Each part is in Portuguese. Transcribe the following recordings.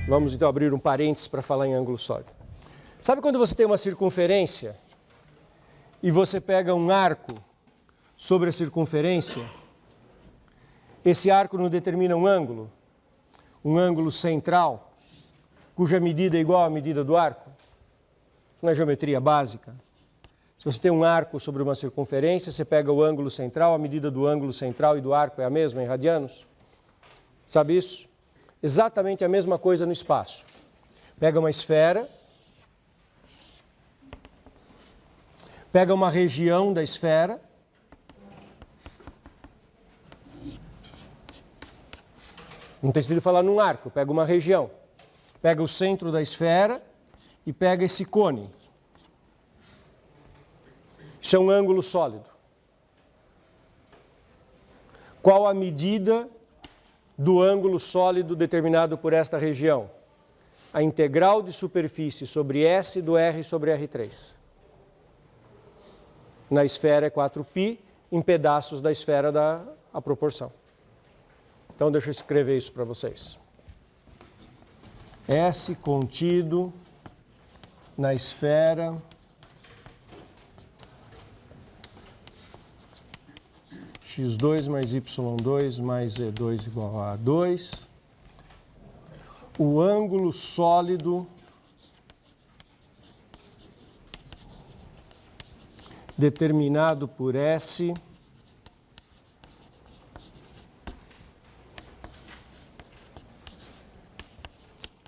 Vamos então abrir um parênteses para falar em ângulo sólido. Sabe quando você tem uma circunferência e você pega um arco sobre a circunferência? Esse arco não determina um ângulo central, cuja medida é igual à medida do arco? Na geometria básica. Se você tem um arco sobre uma circunferência, você pega o ângulo central, a medida do ângulo central e do arco é a mesma em radianos? Sabe isso? Exatamente a mesma coisa no espaço. Pega uma esfera, pega uma região da esfera, não tem sentido falar num arco, pega uma região, pega o centro da esfera e pega esse cone. Isso é um ângulo sólido. Qual a medida do ângulo sólido determinado por esta região? A integral de superfície sobre S do R sobre R3. Na esfera é 4π, em pedaços da esfera dá a proporção. Então deixa eu escrever isso para vocês. S contido na esfera x2 mais y2 mais z2 igual a 2. O ângulo sólido determinado por S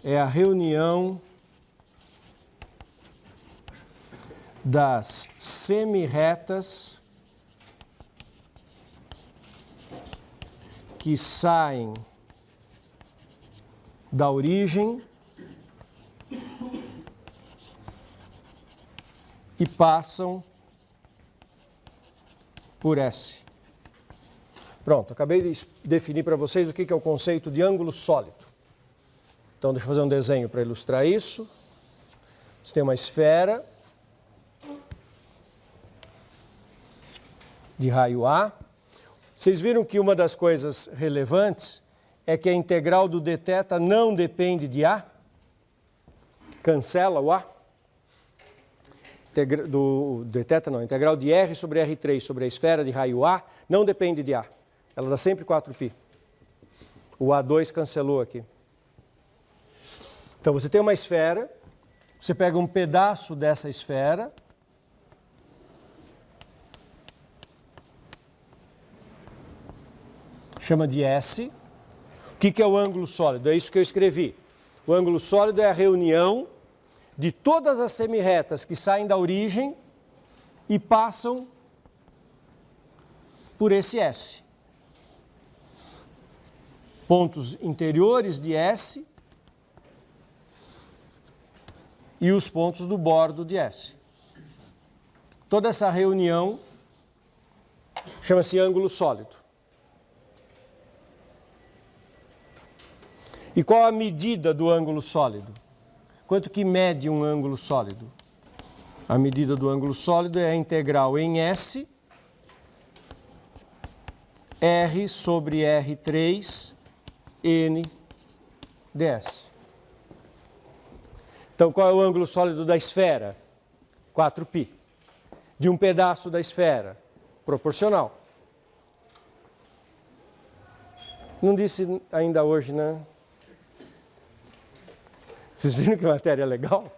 é a reunião das semirretas que saem da origem e passam por S. Pronto, acabei de definir para vocês o que é o conceito de ângulo sólido. Então, deixa eu fazer um desenho para ilustrar isso. Você tem uma esfera de raio A. Vocês viram que uma das coisas relevantes é que a integral do dθ não depende de A? Cancela o A? Do dθ não, a integral de R sobre R3 sobre a esfera de raio A não depende de A. Ela dá sempre 4π. O A2 cancelou aqui. Então você tem uma esfera, você pega um pedaço dessa esfera, chama de S. O que é o ângulo sólido? É isso que eu escrevi. O ângulo sólido é a reunião de todas as semirretas que saem da origem e passam por esse S. Pontos interiores de S e os pontos do bordo de S. Toda essa reunião chama-se ângulo sólido. E qual a medida do ângulo sólido? Quanto que mede um ângulo sólido? A medida do ângulo sólido é a integral em S, R sobre R3, N ds. Então, qual é o ângulo sólido da esfera? 4π. De um pedaço da esfera? Proporcional. Não disse ainda hoje, né? Vocês viram que matéria legal?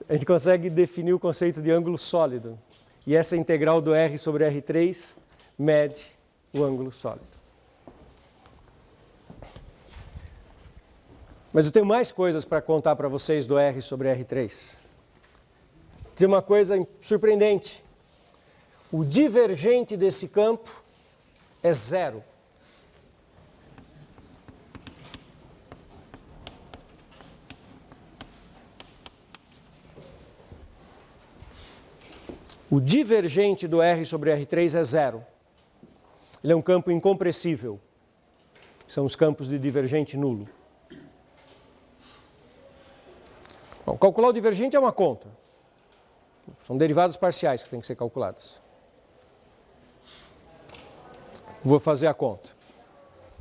A gente consegue definir o conceito de ângulo sólido. E essa integral do R sobre R3 mede o ângulo sólido. Mas eu tenho mais coisas para contar para vocês do R sobre R3. Tem uma coisa surpreendente. O divergente desse campo é zero. O divergente do R sobre R3 é zero. Ele é um campo incompressível. São os campos de divergente nulo. Bom, calcular o divergente é uma conta. São derivadas parciais que têm que ser calculadas. Vou fazer a conta.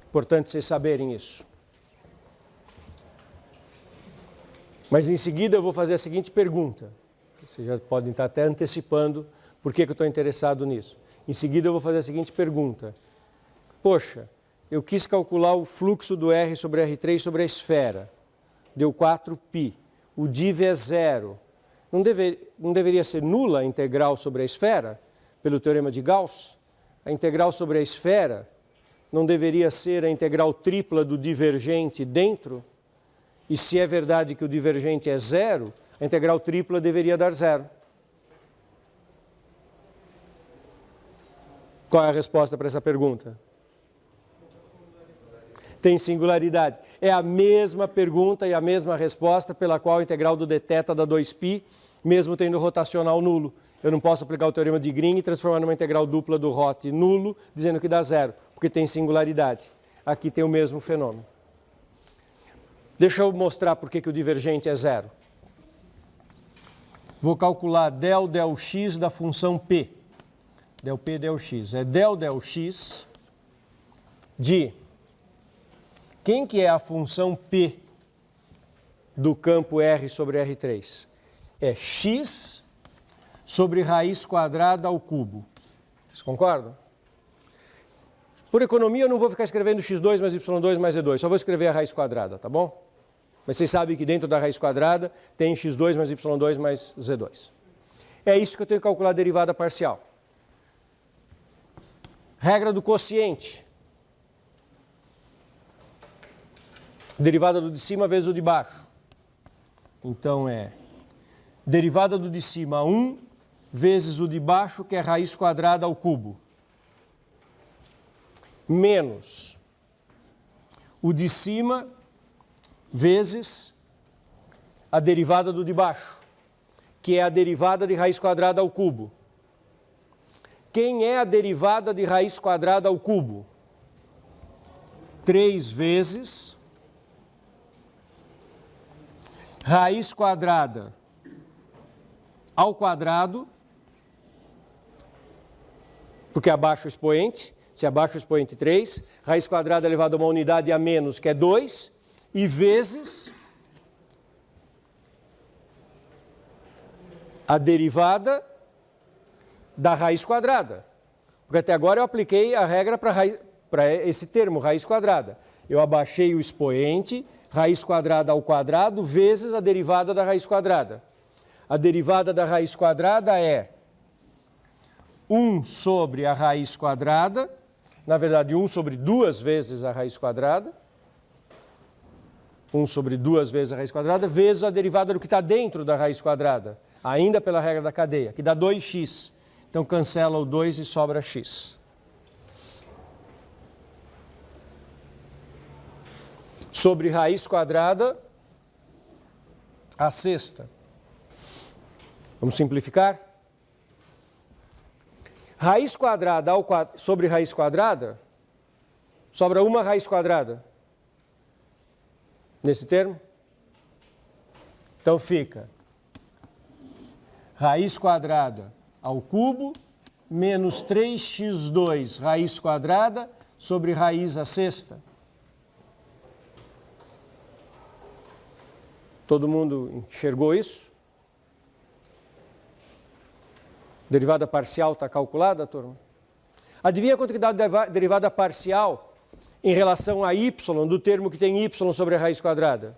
Importante vocês saberem isso. Mas em seguida eu vou fazer a seguinte pergunta. Vocês já podem estar até antecipando por que eu estou interessado nisso. Em seguida eu vou fazer a seguinte pergunta. Poxa, eu quis calcular o fluxo do R sobre R3 sobre a esfera. Deu 4π. O div é zero. Não deveria ser nula a integral sobre a esfera, pelo teorema de Gauss? A integral sobre a esfera não deveria ser a integral tripla do divergente dentro? E se é verdade que o divergente é zero, a integral tripla deveria dar zero. Qual é a resposta para essa pergunta? Tem singularidade. É a mesma pergunta e a mesma resposta pela qual a integral do dθ dá 2π, mesmo tendo rotacional nulo. Eu não posso aplicar o teorema de Green e transformar numa integral dupla do Roth nulo, dizendo que dá zero, porque tem singularidade. Aqui tem o mesmo fenômeno. Deixa eu mostrar por que o divergente é zero. Vou calcular del x da função p. Del p, del x. É del x de... Quem que é a função p do campo R sobre R3? É x sobre raiz quadrada ao cubo. Vocês concordam? Por economia eu não vou ficar escrevendo x2 mais y2 mais z2, só vou escrever a raiz quadrada, tá bom? Mas vocês sabem que dentro da raiz quadrada tem x2 mais y2 mais z2. É isso que eu tenho que calcular a derivada parcial. Regra do quociente. Derivada do de cima vezes o de baixo. Então é derivada do de cima 1 vezes o de baixo, que é raiz quadrada ao cubo. Menos o de cima vezes a derivada do de baixo, que é a derivada de raiz quadrada ao cubo. Quem é a derivada de raiz quadrada ao cubo? 3 vezes raiz quadrada ao quadrado, porque abaixo o expoente, se abaixo o expoente 3, raiz quadrada elevado a uma unidade a menos, que é 2, e vezes a derivada da raiz quadrada. Porque até agora eu apliquei a regra para esse termo, raiz quadrada. Eu abaixei o expoente, raiz quadrada ao quadrado, vezes a derivada da raiz quadrada. A derivada da raiz quadrada é 1 sobre a raiz quadrada, na verdade 1 sobre 2 vezes a raiz quadrada, 1 sobre 2 vezes a raiz quadrada, vezes a derivada do que está dentro da raiz quadrada, ainda pela regra da cadeia, que dá 2x. Então cancela o 2 e sobra x. Sobre raiz quadrada, a sexta. Vamos simplificar? Raiz quadrada sobre raiz quadrada, sobra uma raiz quadrada. Nesse termo? Então fica raiz quadrada ao cubo menos 3x2 raiz quadrada sobre raiz à sexta. Todo mundo enxergou isso? Derivada parcial está calculada, turma? Adivinha quanto que dá a derivada parcial em relação a y, do termo que tem y sobre a raiz quadrada?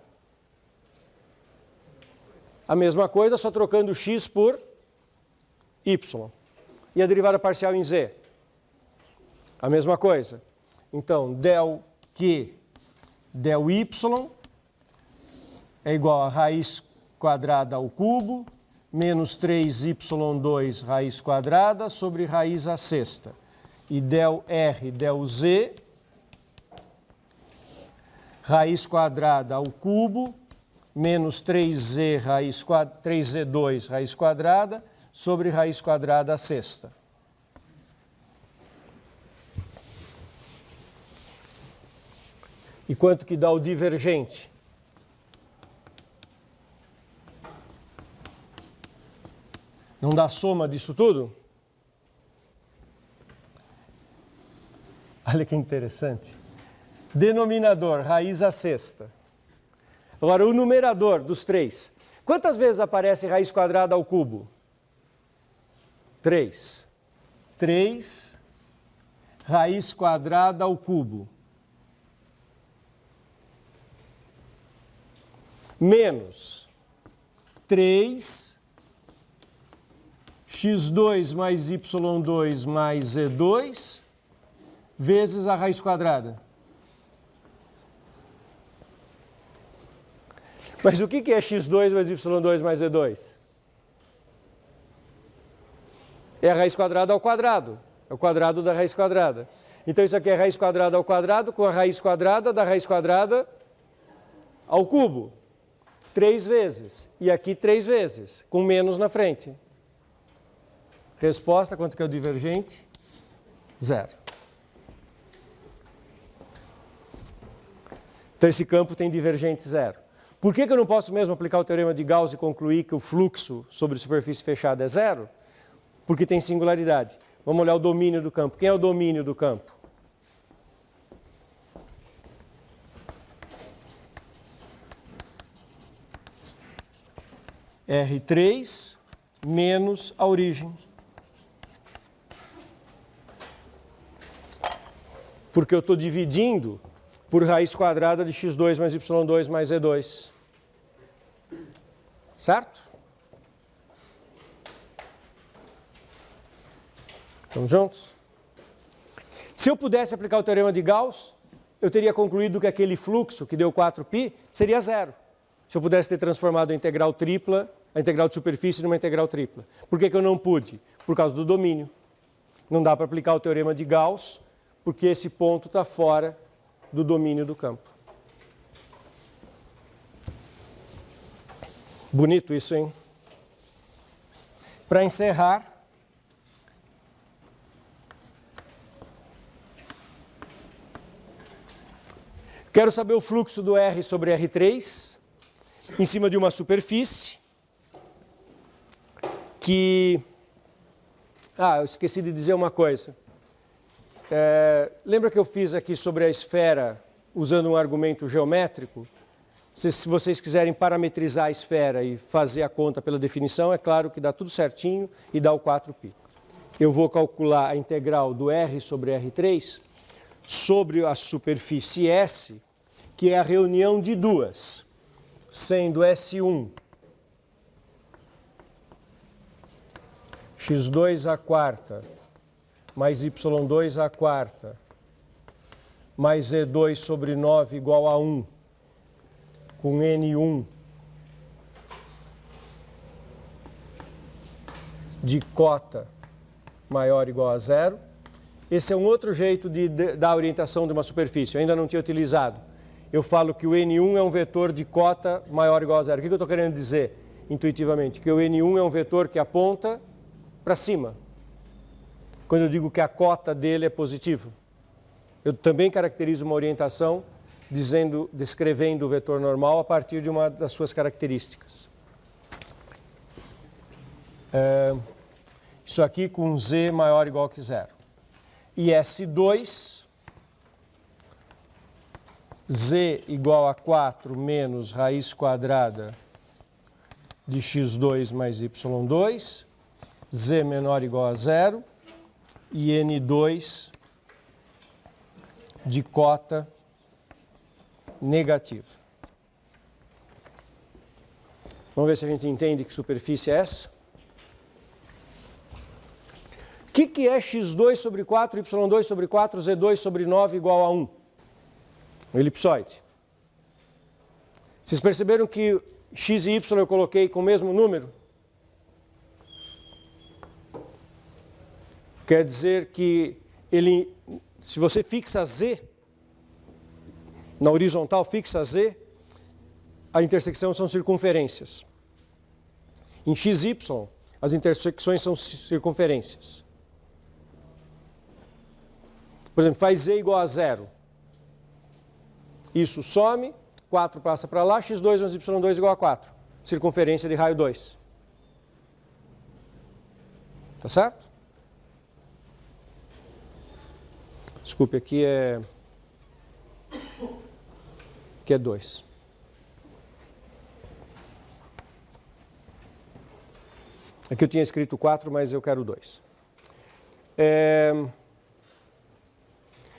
A mesma coisa, só trocando x por y. E a derivada parcial em z? A mesma coisa. Então, del q del y é igual a raiz quadrada ao cubo, menos 3y2 raiz quadrada sobre raiz à sexta. E del r del z, raiz quadrada ao cubo, menos 3z2 raiz quadrada sobre raiz quadrada à sexta. E quanto que dá o divergente? Não dá soma disso tudo? Olha que interessante. Denominador, raiz à sexta. Agora, o numerador dos 3. Quantas vezes aparece raiz quadrada ao cubo? 3. 3 raiz quadrada ao cubo. Menos 3 x2 mais y2 mais z2 vezes a raiz quadrada. Mas o que é x2 mais y2 mais z2? É a raiz quadrada ao quadrado. É o quadrado da raiz quadrada. Então isso aqui é raiz quadrada ao quadrado com a raiz quadrada da raiz quadrada ao cubo. 3 vezes. E aqui 3 vezes, com menos na frente. Resposta, quanto que é o divergente? 0. Então esse campo tem divergente 0. Por que eu não posso mesmo aplicar o teorema de Gauss e concluir que o fluxo sobre superfície fechada é 0? Porque tem singularidade. Vamos olhar o domínio do campo. Quem é o domínio do campo? R3 menos a origem. Porque eu estou dividindo por raiz quadrada de x2 mais y2 mais z2. Certo? Estamos juntos? Se eu pudesse aplicar o teorema de Gauss, eu teria concluído que aquele fluxo que deu 4π seria 0. Se eu pudesse ter transformado a integral tripla, a integral de superfície numa integral tripla. Por que eu não pude? Por causa do domínio. Não dá para aplicar o teorema de Gauss, porque esse ponto está fora do domínio do campo. Bonito isso, hein? Para encerrar, quero saber o fluxo do R sobre R3 em cima de uma superfície que... eu esqueci de dizer uma coisa. Lembra que eu fiz aqui sobre a esfera usando um argumento geométrico? Se vocês quiserem parametrizar a esfera e fazer a conta pela definição, é claro que dá tudo certinho e dá o 4π. Eu vou calcular a integral do R sobre R3 sobre a superfície S, que é a reunião de duas, sendo S1 x2 à quarta mais y2 à quarta mais z2 sobre 9 igual a 1, com n1 de cota maior ou igual a 0. Esse é um outro jeito de dar a orientação de uma superfície. Eu ainda não tinha utilizado. Eu falo que o n1 é um vetor de cota maior ou igual a 0. O que eu estou querendo dizer intuitivamente? Que o n1 é um vetor que aponta para cima. Quando eu digo que a cota dele é positiva. Eu também caracterizo uma orientação descrevendo o vetor normal a partir de uma das suas características. Isso aqui com z maior ou igual que 0. E S2, z igual a 4 menos raiz quadrada de x2 mais y2, z menor ou igual a 0, e n2 de cota negativa. Vamos ver se a gente entende que superfície é essa. O que é x2 sobre 4, y2 sobre 4, z2 sobre 9 igual a 1? Um elipsoide. Vocês perceberam que x e y eu coloquei com o mesmo número? Quer dizer que se você fixa z, na horizontal fixa z, a intersecção são circunferências. Em x e y, as intersecções são circunferências. Por exemplo, faz z igual a 0. Isso some, 4 passa para lá, x2 mais y2 igual a 4. Circunferência de raio 2. Tá certo? Desculpe, aqui é 2. Aqui eu tinha escrito 4, mas eu quero 2.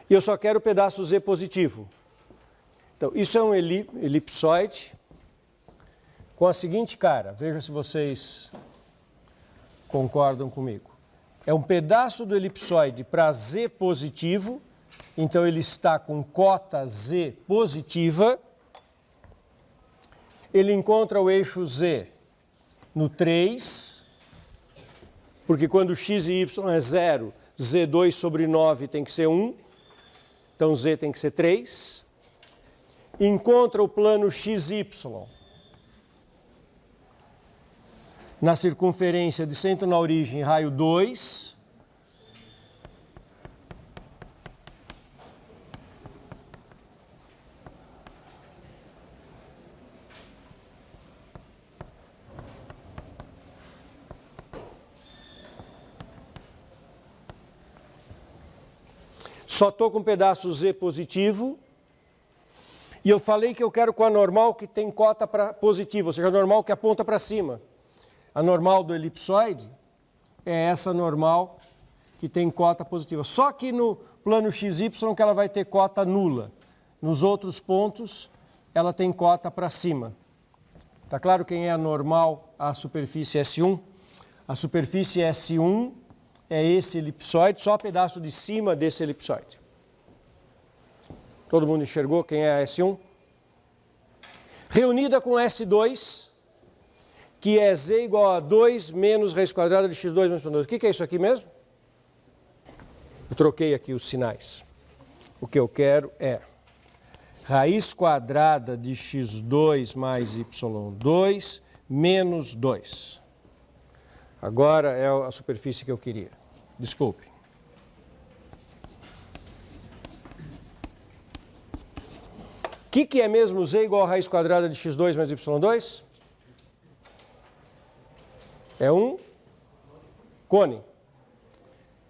E eu só quero o pedaço Z positivo. Então, isso é um elipsoide com a seguinte cara. Veja se vocês concordam comigo. É um pedaço do elipsoide para Z positivo, então ele está com cota Z positiva. Ele encontra o eixo Z no 3, porque quando x e y é 0, Z2 sobre 9 tem que ser 1, então Z tem que ser 3. Encontra o plano XY na circunferência de centro na origem, raio 2. Só estou com um pedaço Z positivo. E eu falei que eu quero com a normal que tem cota positiva, ou seja, a normal que aponta para cima. A normal do elipsoide é essa normal que tem cota positiva. Só que no plano XY que ela vai ter cota nula. Nos outros pontos, ela tem cota para cima. Está claro quem é a normal à superfície S1? A superfície S1 é esse elipsoide, só pedaço de cima desse elipsoide. Todo mundo enxergou quem é a S1? Reunida com S2, que é Z igual a 2 menos raiz quadrada de x2 menos y2. O que é isso aqui mesmo? Eu troquei aqui os sinais. O que eu quero é raiz quadrada de x2 mais y2 menos 2. Agora é a superfície que eu queria. Desculpe. O que é mesmo Z igual a raiz quadrada de x2 mais y2? É um cone.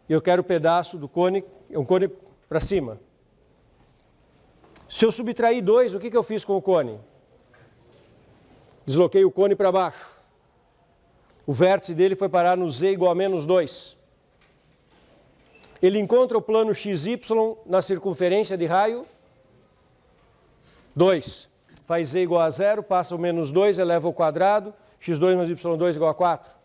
Eu quero o pedaço do cone, é um cone para cima. Se eu subtrair 2, o que eu fiz com o cone? Desloquei o cone para baixo. O vértice dele foi parar no Z igual a menos 2. Ele encontra o plano XY na circunferência de raio 2. Faz Z igual a 0, passa o menos 2, eleva ao quadrado, x2 mais y2 igual a 4.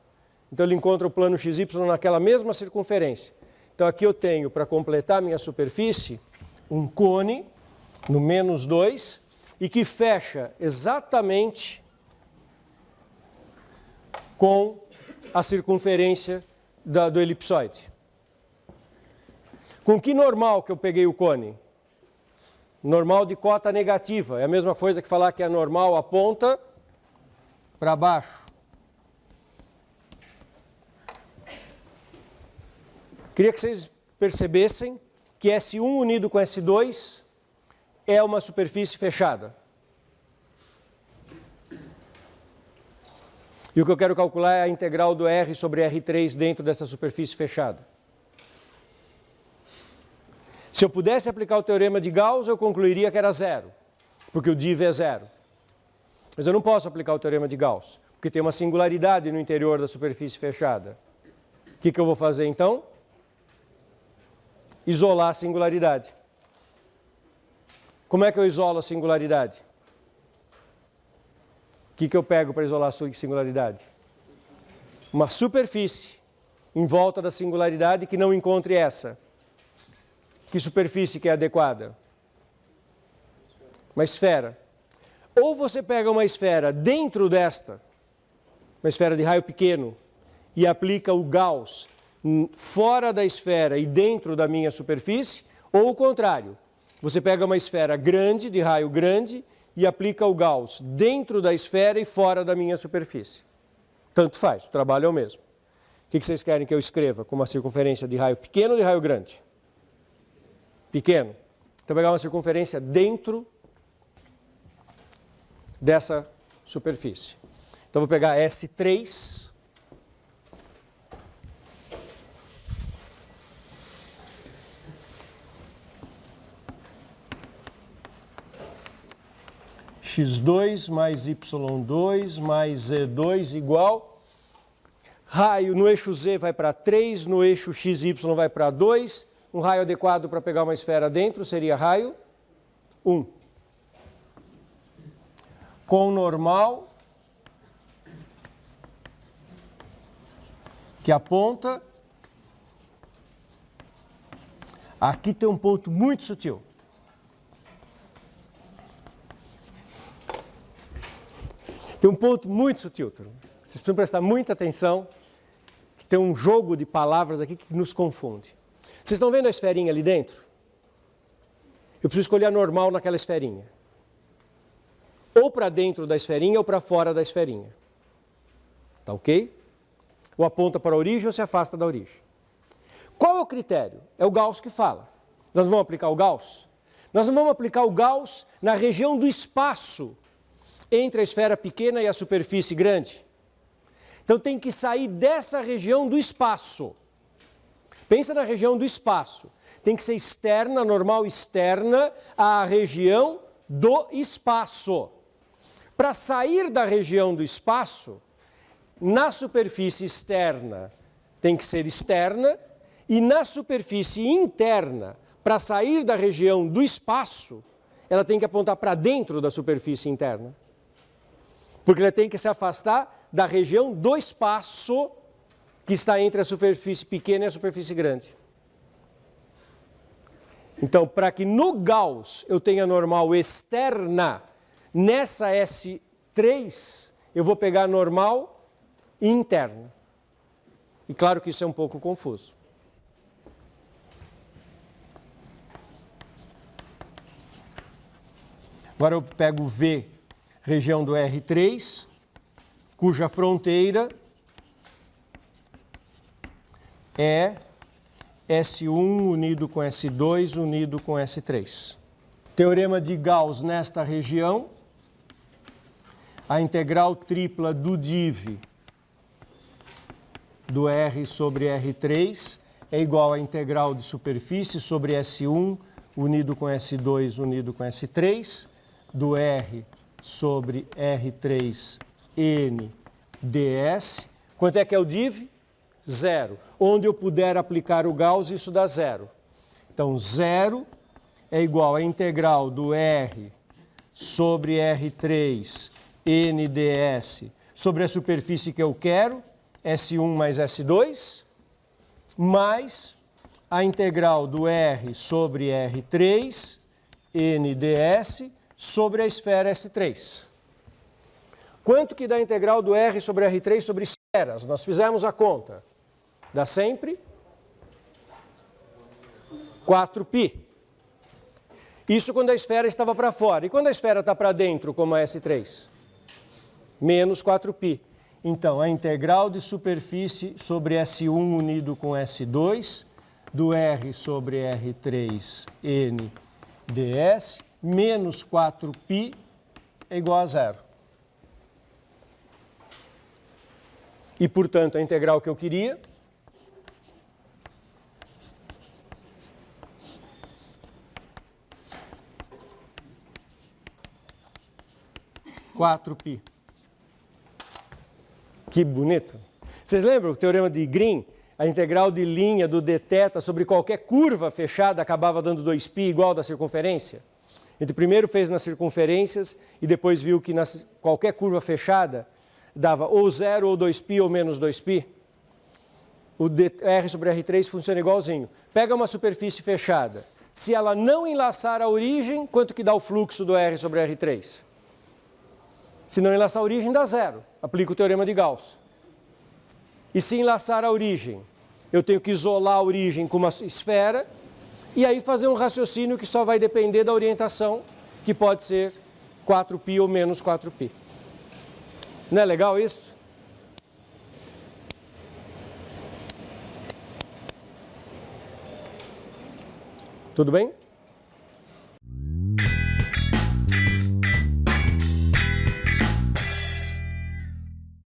Então ele encontra o plano XY naquela mesma circunferência. Então aqui eu tenho, para completar minha superfície, um cone no menos 2 e que fecha exatamente com a circunferência do elipsoide. Com que normal que eu peguei o cone? Normal de cota negativa. É a mesma coisa que falar que a normal aponta para baixo. Queria que vocês percebessem que S1 unido com S2 é uma superfície fechada. E o que eu quero calcular é a integral do R sobre R3 dentro dessa superfície fechada. Se eu pudesse aplicar o teorema de Gauss, eu concluiria que era 0, porque o div é 0. Mas eu não posso aplicar o teorema de Gauss, porque tem uma singularidade no interior da superfície fechada. O que eu vou fazer então? Isolar a singularidade. Como é que eu isolo a singularidade? O que eu pego para isolar a singularidade? Uma superfície em volta da singularidade que não encontre essa. Que superfície que é adequada? Uma esfera. Ou você pega uma esfera dentro desta, uma esfera de raio pequeno, e aplica o Gauss fora da esfera e dentro da minha superfície, ou o contrário. Você pega uma esfera grande, de raio grande, e aplica o Gauss dentro da esfera e fora da minha superfície. Tanto faz, o trabalho é o mesmo. O que vocês querem que eu escreva com uma circunferência de raio pequeno ou de raio grande? Pequeno. Então, vou pegar uma circunferência dentro dessa superfície. Então, vou pegar S3 x2 mais y2 mais z2 igual, raio no eixo z vai para 3, no eixo xy vai para 2, um raio adequado para pegar uma esfera dentro seria raio 1. Com normal, que aponta, aqui tem um ponto muito sutil. Tem um ponto muito sutil, turma. Vocês precisam prestar muita atenção, que tem um jogo de palavras aqui que nos confunde. Vocês estão vendo a esferinha ali dentro? Eu preciso escolher a normal naquela esferinha. Ou para dentro da esferinha ou para fora da esferinha. Tá ok? Ou aponta para a origem ou se afasta da origem. Qual é o critério? É o Gauss que fala. Nós vamos aplicar o Gauss? Nós não vamos aplicar o Gauss na região do espaço entre a esfera pequena e a superfície grande. Então tem que sair dessa região do espaço. Pensa na região do espaço. Tem que ser externa, normal externa, à região do espaço. Para sair da região do espaço, na superfície externa tem que ser externa, e na superfície interna, para sair da região do espaço, ela tem que apontar para dentro da superfície interna. Porque ela tem que se afastar da região do espaço que está entre a superfície pequena e a superfície grande. Então, para que no Gauss eu tenha normal externa, nessa S3, eu vou pegar a normal interna. E claro que isso é um pouco confuso. Agora eu pego V, região do R3, cuja fronteira é S1 unido com S2 unido com S3. Teorema de Gauss nesta região, a integral tripla do div do R sobre R3 é igual à integral de superfície sobre S1 unido com S2 unido com S3, do R sobre R3 N ds. Quanto é que é o div? 0. Onde eu puder aplicar o Gauss, isso dá 0. Então, 0 é igual à integral do R sobre R3 N ds sobre a superfície que eu quero, S1 mais S2, mais a integral do R sobre R3 N ds sobre a esfera S3. Quanto que dá a integral do R sobre R3 sobre esferas? Nós fizemos a conta. Dá sempre 4π. Isso quando a esfera estava para fora. E quando a esfera está para dentro, como a S3? Menos 4π. Então, a integral de superfície sobre S1 unido com S2, do R sobre R3 N ds, menos 4π é igual a 0. E, portanto, a integral que eu queria é 4π. Que bonito. Vocês lembram o teorema de Green? A integral de linha do dθ sobre qualquer curva fechada acabava dando 2π igual da circunferência? Ele primeiro fez nas circunferências e depois viu que qualquer curva fechada dava ou 0 ou 2π ou menos 2π. O R sobre R3 funciona igualzinho. Pega uma superfície fechada. Se ela não enlaçar a origem, quanto que dá o fluxo do R sobre R3? Se não enlaçar a origem, dá 0. Aplica o teorema de Gauss. E se enlaçar a origem, eu tenho que isolar a origem com uma esfera e aí fazer um raciocínio que só vai depender da orientação, que pode ser 4π ou menos 4π. Não é legal isso? Tudo bem?